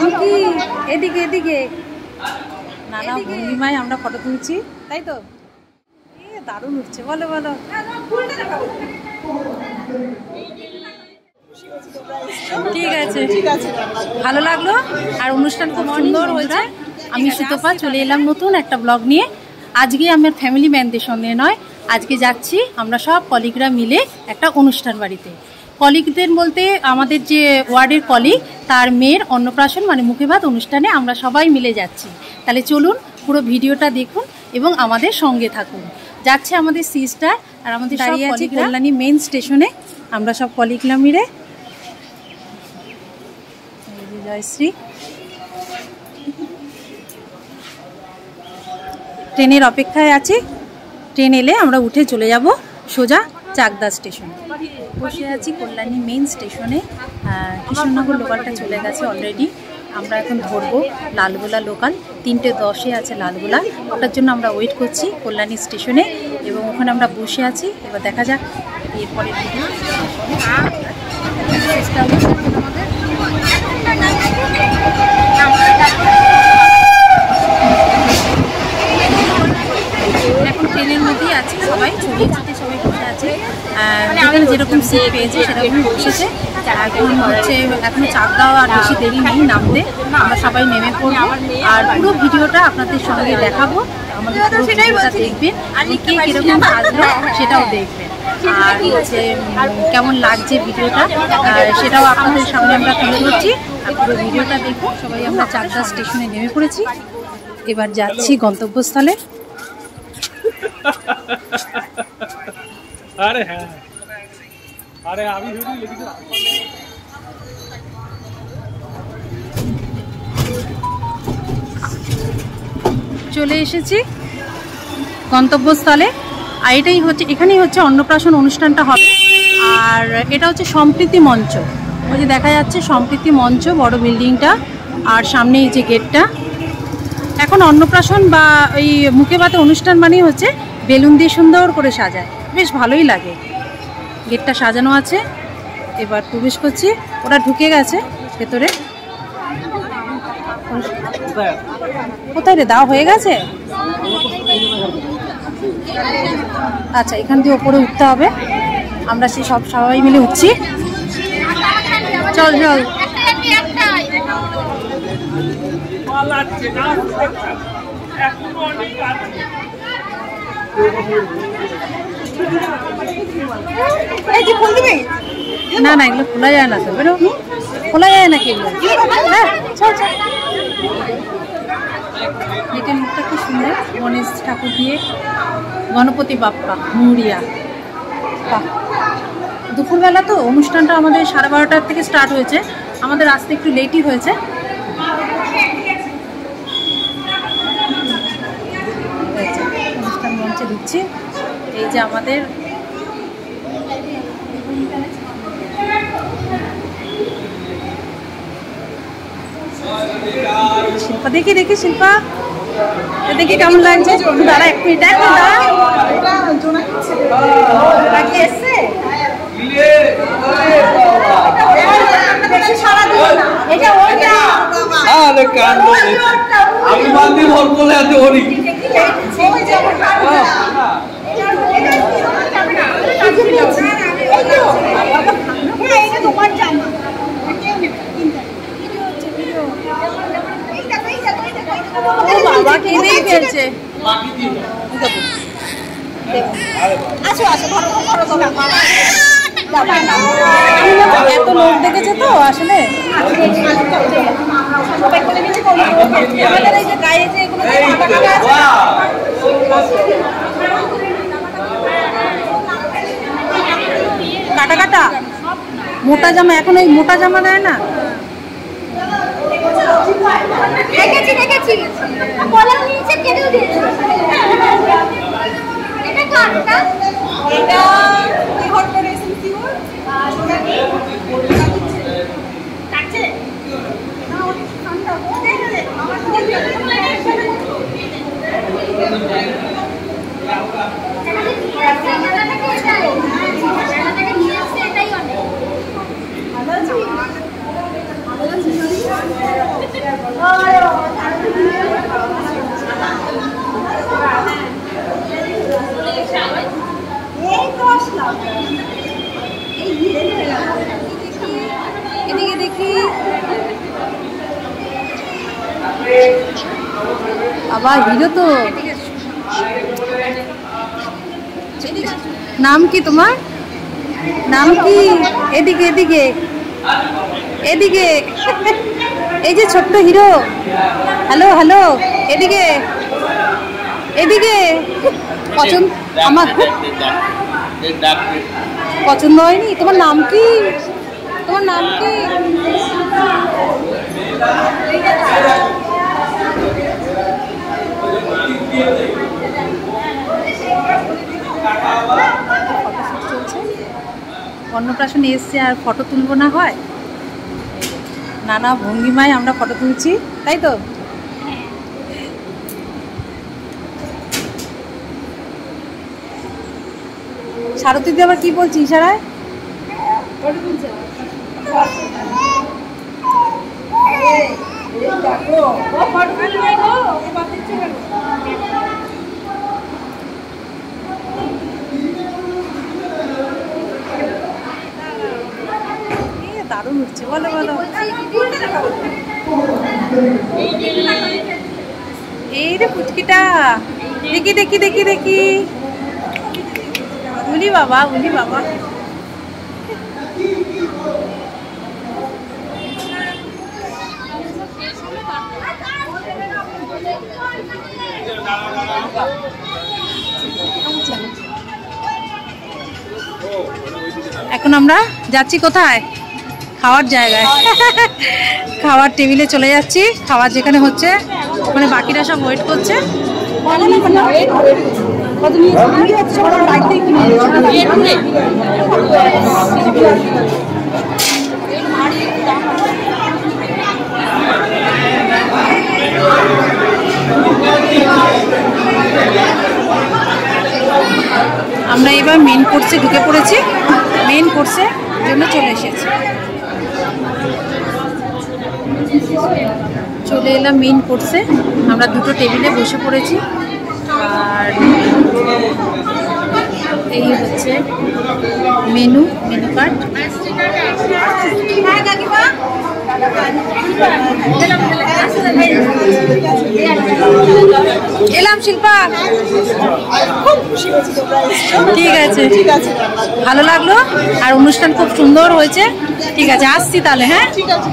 মামকি এদিকে এদিকে নানা ভঙ্গিমায় আমরা ফটো তুলছি, তাই তো? দারুণ উঠছে, বলো বলো। ঠিক আছে, ভালো লাগলো। আর অনুষ্ঠান খুব সুন্দর হয়েছে। আমি সুতপা চলে এলাম নতুন একটা ব্লগ নিয়ে। আজকে আমার ফ্যামিলি ম্যানদের সঙ্গে নয়, আজকে যাচ্ছি আমরা সব কলিগরা মিলে একটা অনুষ্ঠান বাড়িতে। কলিগদের বলতে আমাদের যে ওয়ার্ডের কলিগ, তার মেয়ের অন্নপ্রাশন মানে মুখে ভাত অনুষ্ঠানে আমরা সবাই মিলে যাচ্ছি। তাহলে চলুন পুরো ভিডিওটা দেখুন এবং আমাদের সঙ্গে থাকুন। যাচ্ছে আমাদের সিস্টার আর আমাদের দাঁড়িয়ে আছি কল্যাণী মেন স্টেশনে। আমরা সব কলিগরা মিলে জয়শ্রী ট্রেনের অপেক্ষায় আছি। ট্রেন এলে আমরা উঠে চলে যাব সোজা চাকদা স্টেশন। বসে আছি কল্যাণী মেন স্টেশনে। কৃষ্ণনগর লোকালটা চলে গেছে অলরেডি। আমরা এখন ধরবো লালগোলা লোকাল, 3:10-এ আছে লালগোলা। ওটার জন্য আমরা ওয়েট করছি কল্যাণী স্টেশনে এবং ওখানে আমরা বসে আছি। এবার দেখা যাক এরপরে ভিডিও। এখন ট্রেনের মধ্যেই আছি, সবাই ছড়িয়ে ছিটিয়ে সবাই বসে আছে। যেখানে যেরকম সিট পেয়েছে সেরকমই বসেছে। এখন হচ্ছে এখনো চাকদা আর বেশি দেরি নেই নামতে, আমরা সবাই নেমে পড়বো। আর পুরো ভিডিওটা আপনাদের সঙ্গে দেখাবো। আমাদের পুরো ভিডিওটা দেখবেন, আর কে কীরকম আসবে সেটাও দেখবেন। আর হচ্ছে কেমন লাগছে ভিডিওটা সেটাও আপনাদের সামনে আমরা তুলে ধরছি। আর পুরো ভিডিওটা দেখুন। সবাই আমরা চাকদা স্টেশনে নেমে পড়েছি, এবার যাচ্ছি গন্তব্যস্থলে। আরে হ্যাঁ, আরে আমি চলে এসেছি গন্তব্যস্থলে। আর এটাই হচ্ছে, এখানেই হচ্ছে অন্নপ্রাশন অনুষ্ঠানটা হবে। আর এটা হচ্ছে সম্প্রীতি মঞ্চ, ওই যে দেখা যাচ্ছে সম্প্রীতি মঞ্চ, বড় বিল্ডিংটা। আর সামনে এই যে গেটটা। এখন অন্নপ্রাশন বা ওই মুখে ভাতে অনুষ্ঠান মানেই হচ্ছে বেলুন দিয়ে সুন্দর করে সাজায়, বেশ ভালোই লাগে। গেটটা সাজানো আছে, এবার প্রবেশ করছি। ওরা ঢুকে গেছে ভেতরে। কোথায় রে, দেওয়া হয়ে গেছে? আচ্ছা, এখান দিয়ে ওপরে উঠতে হবে। আমরা সেই সবাই মিলে উঠছি। চল চল। না না, এগুলো খোলা যায় না তো, বেরো, খোলা যায় নাকি এগুলো? হ্যাঁ চল চল। গেটের মুখটা খুব সুন্দর, গণেশ ঠাকুর দিয়ে, গণপতি বাপ্পা মুড়িয়া। বাহ, দুপুরবেলা তো অনুষ্ঠানটা আমাদের 12:30 থেকে স্টার্ট হয়েছে, আমাদের আসতে একটু লেটই হয়েছে। অনুষ্ঠান মঞ্চে ঢুকছি। এই যে আমাদের শিল্পা, দেখি দেখি শিল্পা, দেখি কেমন লাগছে। দাঁড়া এক মিনিট, বাবা কিনেই ফেলছে। এত লোক দেখেছে তো আসলে। কাটা কাটা মোটা জামা, এখন ওই মোটা জামা দেয় না। দেখেছি দেখেছি, কলার নিচে কেটেও দিয়েছে। এটা কাটটা, এটা কি হট করে সিওর আর ওটা কি কাটছে না, ওটা ঠান্ডা ও দেখে দে আমার তো এটাই অনেক ভালো আছে। দেখি। আবার হিরো তো। নাম কি তোমার? নাম কি? এদিকে এদিকে এদিকে। এই যে ছোট্ট হিরো। হ্যালো হ্যালো, এদিকে এদিকে। পছন্দ আমার পছন্দ হয়নি। তোমার নাম কি? তোমার নাম কি? অন্নপ্রাশনে এসছে আর ফটো তুলবো না হয়? নানা ভঙ্গিমায় আমরা ফটো তুলছি, তাই তো? সারথীতে আবার কি বলছি ইশারায়? দারুণ হচ্ছে, বলো বলো। এই রে পুচকিটা, দেখি দেখি দেখি দেখি। উলি বাবা, উলি বাবা। এখন আমরা যাচ্ছি কোথায়? খাওয়ার জায়গায়। খাওয়ার টেবিলে চলে যাচ্ছি। খাওয়ার যেখানে হচ্ছে ওখানে বাকিরা সব ওয়েট করছে। আমরা এবার মেন কোর্সে ঢুকে পড়েছি। মেন কোর্সের জন্য চলে এসেছি। চলে এলাম মেন কোর্সে। আমরা দুটো টেবিলে বসে পড়েছি। আর এই হচ্ছে মেনু কার্ড। এলাম শিল্পা। ঠিক আছে, ভালো লাগলো আর অনুষ্ঠান খুব সুন্দর হয়েছে। ঠিক আছে, আসছি তাহলে। হ্যাঁ, ঠিক আছে।